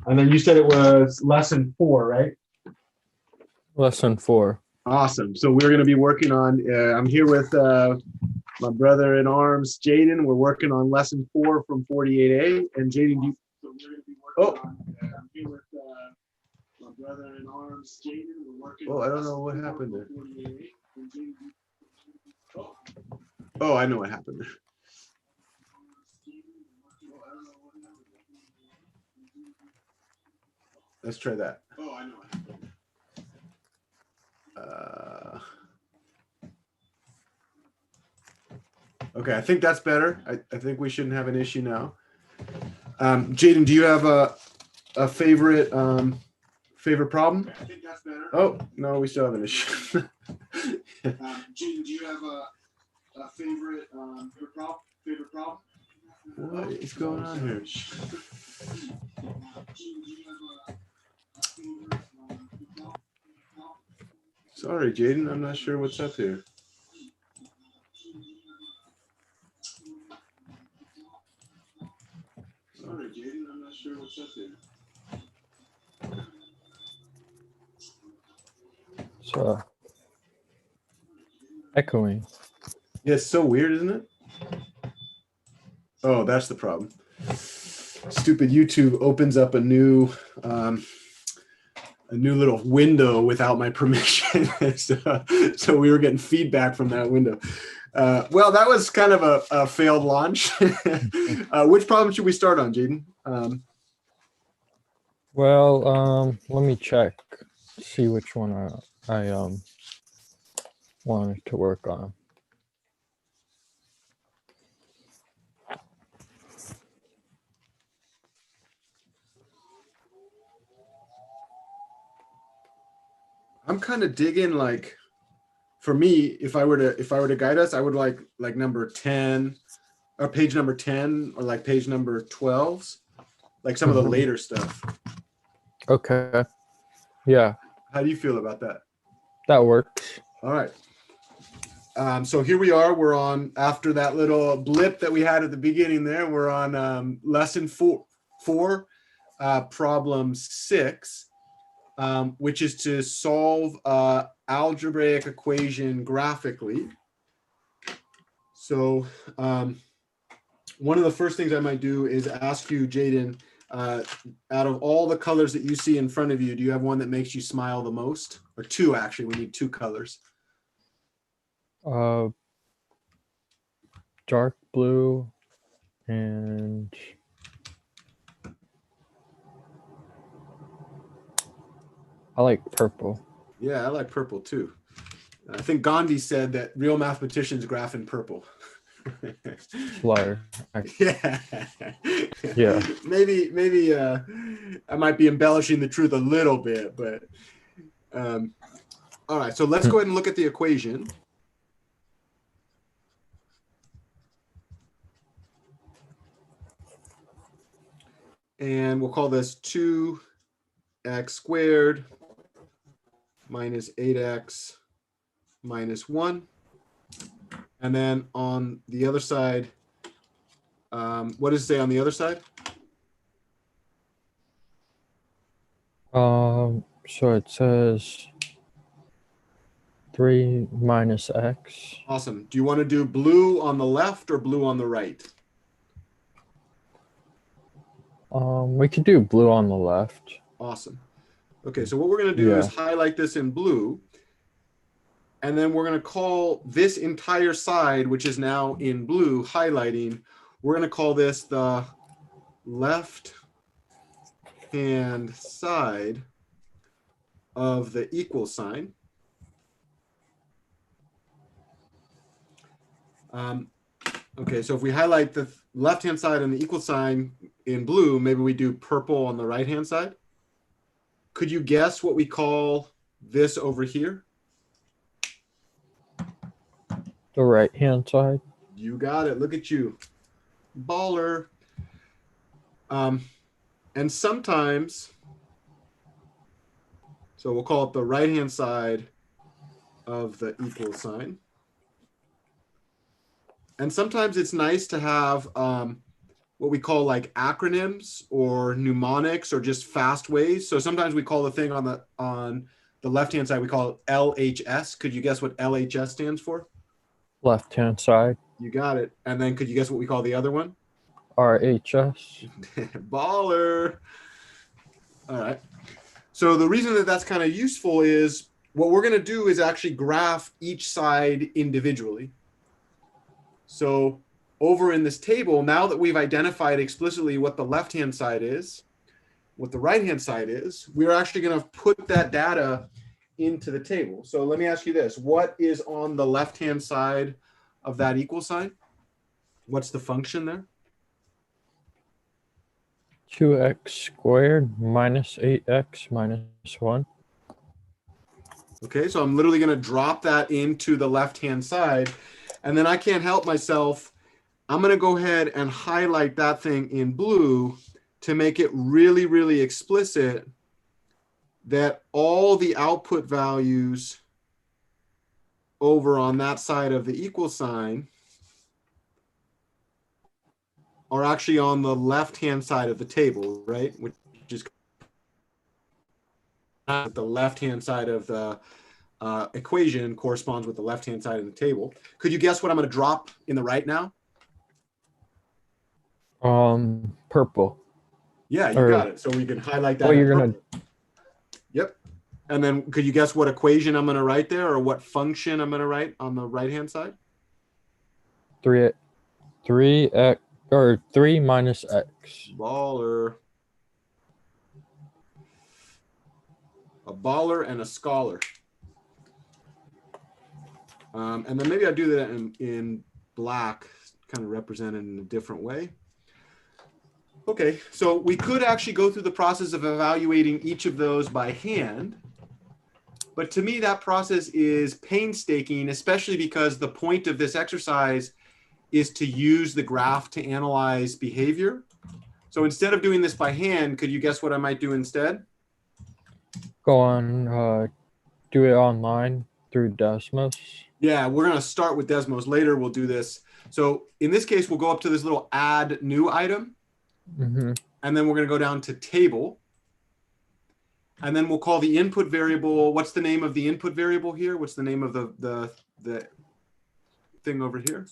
And then you said it was lesson 4, right? Lesson 4. Awesome. So we're going to be working on, I'm here with my brother in arms, Jaden. We're working on lesson 4 from 48A. And Jaden, so we're going to be working on, I'm here with my brother in arms, Jaden. We're working on. I don't know what happened there. Oh, I know what happened there. Let's try that. Oh, I know what happened. Okay, I think that's better. I think we shouldn't have an issue now. Jaden, do you have a favorite problem? I think that's better. Oh, no, we still have an issue. Jaden, do you have a favorite problem? What is going on here? Sorry, Jaden, I'm not sure what's up here. Sorry, Jaden, I'm not sure what's up here. So echoing. Yeah, it's so weird, isn't it? Oh, that's the problem. Stupid YouTube opens up a new little window without my permission. So we were getting feedback from that window. Well, that was kind of a failed launch. Which problem should we start on, Jaden? Well, let me check, see which one I wanted to work on. I'm kind of digging, like, for me, if I were to guide us, I would like number 10 or page number 10 or like page number 12s, like some of the later stuff. Okay. Yeah. How do you feel about that? That works. All right. So here we are. We're on, after that little blip that we had at the beginning there, we're on lesson 4, problem 6. Which is to solve algebraic equation graphically. So one of the first things I might do is ask you, Jaden, out of all the colors that you see in front of you, do you have one that makes you smile the most? Or two, actually, we need 2 colors. Dark blue and I like purple. Yeah, I like purple too. I think Gandhi said that real mathematicians graph in purple. Flyer. Yeah. Yeah. Maybe I might be embellishing the truth a little bit, but all right, so let's go ahead and look at the equation. And we'll call this 2x squared minus 8x minus 1. And then on the other side, what does it say on the other side? So it says 3 minus x. Awesome. Do you want to do blue on the left or blue on the right? We could do blue on the left. Awesome. Okay, so what we're going to do is highlight this in blue. And then we're going to call this entire side, which is now in blue, highlighting, we're going to call this the left-hand side of the equal sign. Okay, so if we highlight the left-hand side and the equal sign in blue, maybe we do purple on the right-hand side. Could you guess what we call this over here? The right-hand side. You got it. Look at you. Baller. And sometimes, so we'll call it the right-hand side of the equal sign. And sometimes it's nice to have what we call like acronyms or mnemonics or just fast ways. So sometimes we call the thing on the left-hand side, we call it LHS. Could you guess what LHS stands for? Left-hand side. You got it. And then could you guess what we call the other one? RHS. Baller. All right. So the reason that that's kind of useful is what we're going to do is actually graph each side individually. So over in this table, now that we've identified explicitly what the left-hand side is, what the right-hand side is, we're actually going to put that data into the table. So let me ask you this. What is on the left-hand side of that equal sign? What's the function there? 2x squared minus 8x minus 1. Okay, so I'm literally going to drop that into the left-hand side. And then I can't help myself. I'm going to go ahead and highlight that thing in blue to make it really, really explicit that all the output values over on that side of the equal sign are actually on the left-hand side of the table, right? Which is the left-hand side of the equation corresponds with the left-hand side of the table. Could you guess what I'm going to drop in the right now? Purple. Yeah, you got it. So we can highlight that. Well, you're gonna. Yep. And then could you guess what equation I'm going to write there, or what function I'm going to write on the right-hand side? 3x or 3 minus x. Baller. A baller and a scholar. And then maybe I'll do that in black, kind of represented in a different way. Okay, so we could actually go through the process of evaluating each of those by hand. But to me, that process is painstaking, especially because the point of this exercise is to use the graph to analyze behavior. So instead of doing this by hand, could you guess what I might do instead? Go on, do it online through Desmos. Yeah, we're going to start with Desmos. Later, we'll do this. So in this case, we'll go up to this little add new item. Mm-hmm. And then we're going to go down to table. And then we'll call the input variable. What's the name of the input variable here? What's the name of the thing over here?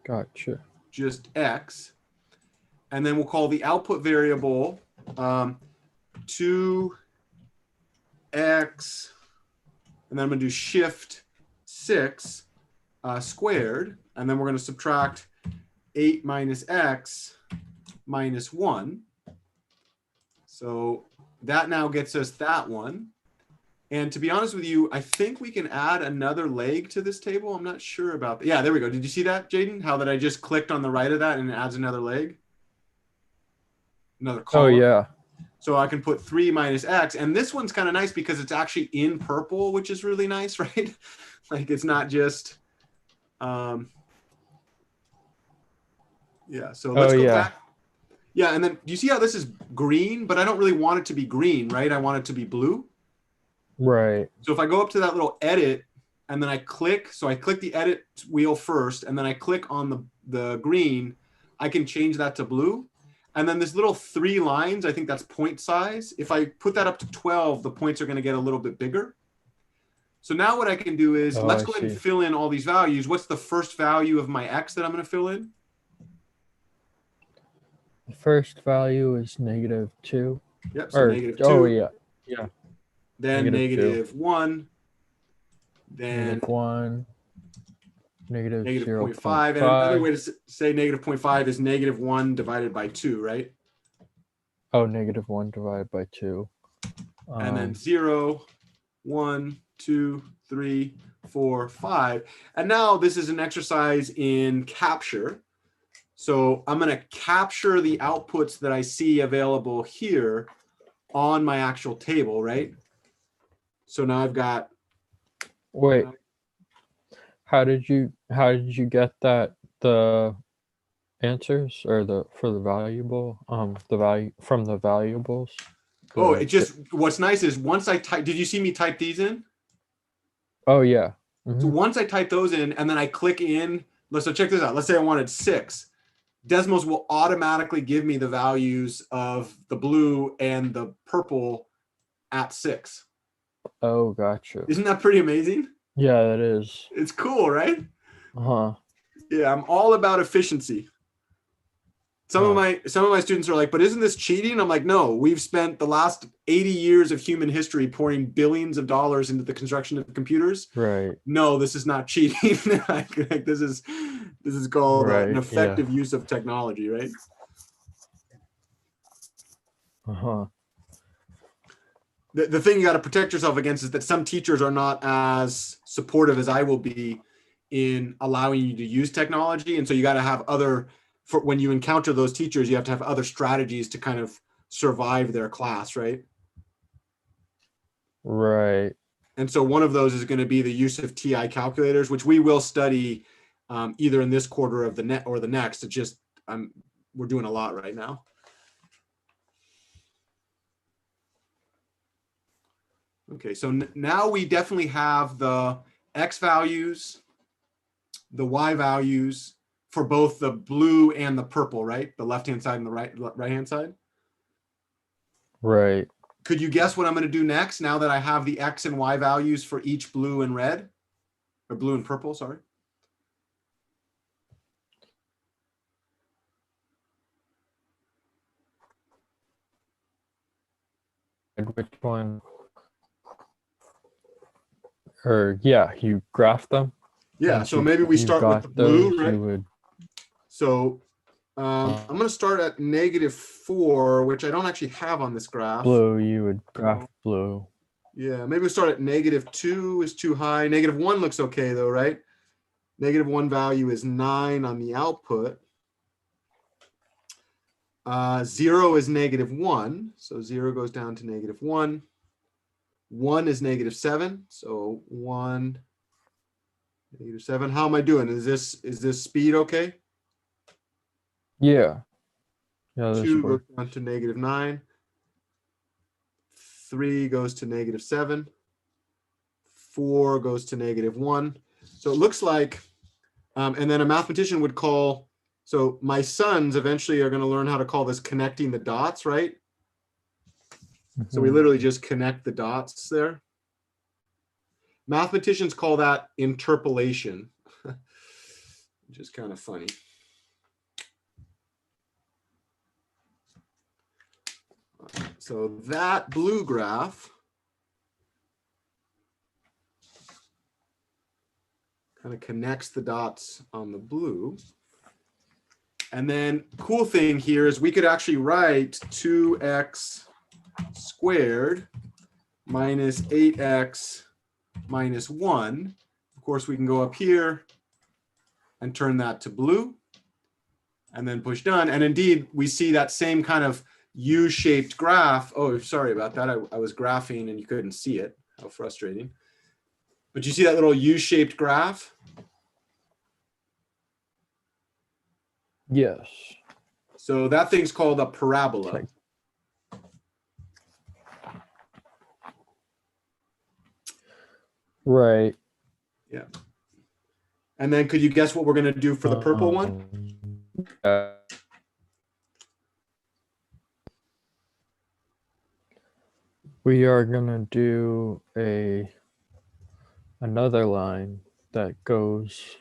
Gotcha. Just X. And then we'll call the output variable 2x. And then I'm going to do shift 6 squared. And then we're going to subtract 8 minus x minus 1. So that now gets us that one. And to be honest with you, I think we can add another leg to this table. I'm not sure about that. Yeah, there we go. Did you see that, Jaden? How that I just clicked on the right of that and it adds another leg? Another column. Oh, yeah. So I can put 3 minus x. And this one's kind of nice because it's actually in purple, which is really nice, right? Like it's not just... yeah, so let's go back. Yeah, and then do you see how this is green? But I don't really want it to be green, right? I want it to be blue. Right. So if I go up to that little edit and then I click, so I click the edit wheel first, and then I click on the green, I can change that to blue. And then this little 3 lines, I think that's point size. If I put that up to 12, the points are going to get a little bit bigger. So now what I can do is, let's go ahead and fill in all these values. What's the first value of my x that I'm going to fill in? The first value is -2. Yep, so -2. Oh, yeah. Yeah. Then -1. Then -1. -0.5. And another way to say -0.5 is -1 divided by 2, right? Oh, -1 divided by 2. And then 0, 1, 2, 3, 4, 5. And now this is an exercise in capture. So I'm going to capture the outputs that I see available here on my actual table, right? So now I've got. Wait. How did you get that the answers or for the valuable the value from the variables? Oh, it just what's nice is once I type. Did you see me type these in? Oh yeah. So Mhm. once I type those in and then I click in, so check this out. Let's say I wanted 6. Desmos will automatically give me the values of the blue and the purple at 6. Oh, gotcha. Isn't that pretty amazing? Yeah, that is. It's cool, right? Uh-huh. Yeah, I'm all about efficiency. Some of my students are like, but isn't this cheating? I'm like, no, we've spent the last 80 years of human history pouring billions of dollars into the construction of computers. Right. No, this is not cheating. Like, this is called an Right. Yeah. effective use of technology, right? Uh-huh. The thing you got to protect yourself against is that some teachers are not as supportive as I will be in allowing you to use technology. And so you got to have for when you encounter those teachers, you have to have other strategies to kind of survive their class, right? Right. And so one of those is going to be the use of TI calculators, which we will study either in this quarter of the net or the next. It's just we're doing a lot right now. Okay, so now we definitely have the X values, the Y values for both the blue and the purple, right? The left-hand side and the right-hand side. Right. Could you guess what I'm going to do next now that I have the X and Y values for each blue and red? Or blue and purple, sorry. Which one? Or yeah, you graph them. Yeah, Once so maybe we you start with got the blue, those, right? you would. So I'm going to start at -4, which I don't actually have on this graph. Blue, you would graph blue. Yeah, maybe we start at -2 is too high. -1 looks okay though, right? -1 value is 9 on the output. 0 is -1, so 0 goes down to -1. 1 is -7, so 1, -7. How am I doing? Is this speed okay? Yeah. Yeah, this 2 goes works. down to -9. 3 goes to -7. 4 goes to -1. So it looks like, and then a mathematician would call, so my sons eventually are going to learn how to call this connecting the dots, right? So we Mhm. literally just connect the dots there. Mathematicians call that interpolation, which is kind of funny. So that blue graph kind of connects the dots on the blue. And then cool thing here is we could actually write 2x squared minus 8x minus 1. Of course, we can go up here and turn that to blue and then push done. And indeed, we see that same kind of U-shaped graph. Oh, sorry about that. I was graphing and you couldn't see it. How frustrating. But you see that little U-shaped graph? Yes. So that thing's called a parabola. Okay. Right. Yeah. And then could you guess what we're going to do for the purple one? We are gonna do another line that goes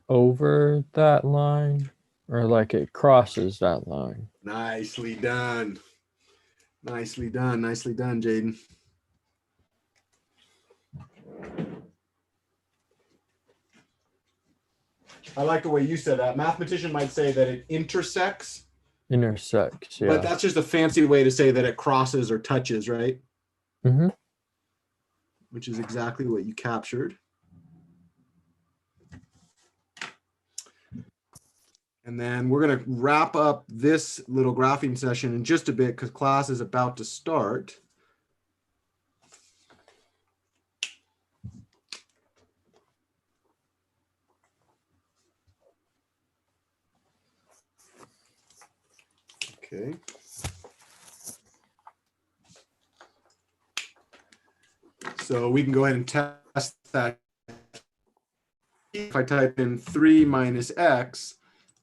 over that line, or like it crosses that line. Nicely done. Nicely done. Nicely done, Jaden. I like the way you said that. Mathematician might say that it intersects. Intersects, yeah. But that's just a fancy way to say that it crosses or touches, right? Mm-hmm. Which is exactly what you captured. And then we're going to wrap up this little graphing session in just a bit because class is about to start. Okay. So we can go ahead and test that. If I type in 3 minus x,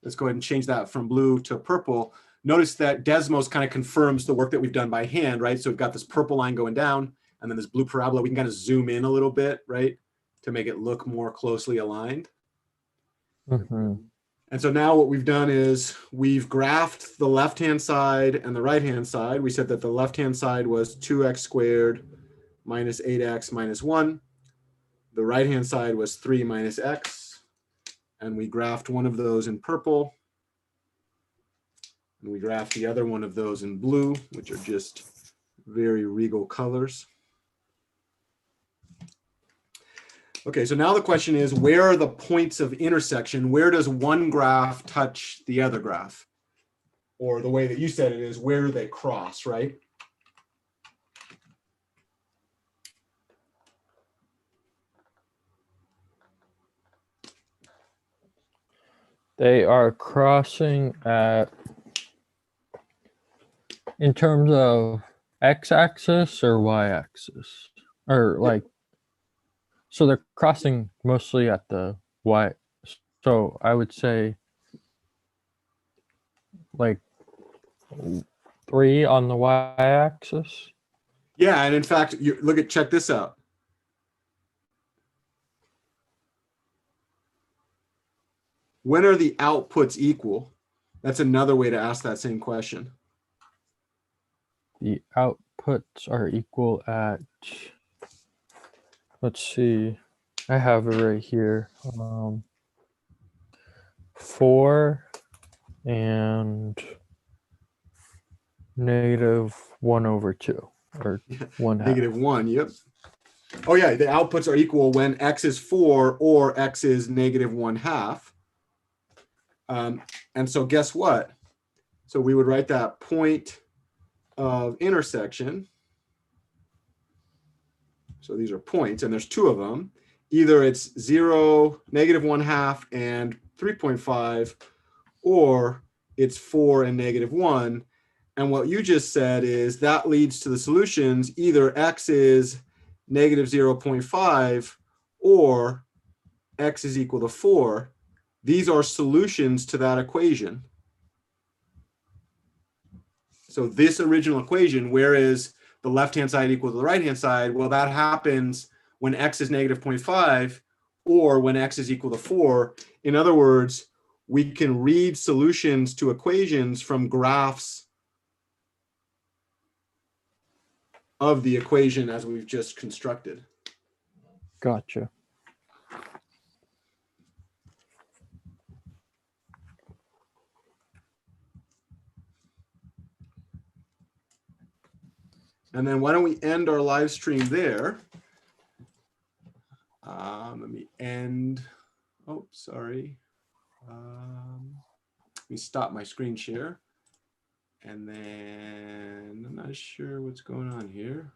let's go ahead and change that from blue to purple. Notice that Desmos kind of confirms the work that we've done by hand, right? So we've got this purple line going down and then this blue parabola. We can kind of zoom in a little bit, right? To make it look more closely aligned. Mm-hmm. And so now what we've done is we've graphed the left-hand side and the right-hand side. We said that the left-hand side was 2x squared minus 8x minus 1. The right-hand side was 3 minus x. And we graphed one of those in purple. And we graphed the other one of those in blue, which are just very regal colors. Okay, so now the question is, where are the points of intersection? Where does one graph touch the other graph? Or the way that you said it is, where do they cross, right? They are crossing at, in terms of x-axis or y-axis? Or like, so they're crossing mostly at the y. So I would say like 3 on the y-axis. Yeah, and in fact, check this out. When are the outputs equal? That's another way to ask that same question. The outputs are equal at, let's see, I have it right here. 4 and -1/2, or 1/2. -1, yep. Oh yeah, the outputs are equal when x is 4 or x is -1/2. And so guess what? So we would write that point of intersection. So these are points, and there's 2 of them. Either it's 0, -1/2, and 3.5, or it's 4 and -1. And what you just said is that leads to the solutions. Either x is -0.5 or x is equal to 4. These are solutions to that equation. So this original equation, where is the left-hand side equal to the right-hand side? Well, that happens when x is -0.5 or when x is equal to 4. In other words, we can read solutions to equations from graphs of the equation as we've just constructed. Gotcha. And then why don't we end our live stream there? Let me end. Oh, sorry. Let me stop my screen share. And then I'm not sure what's going on here.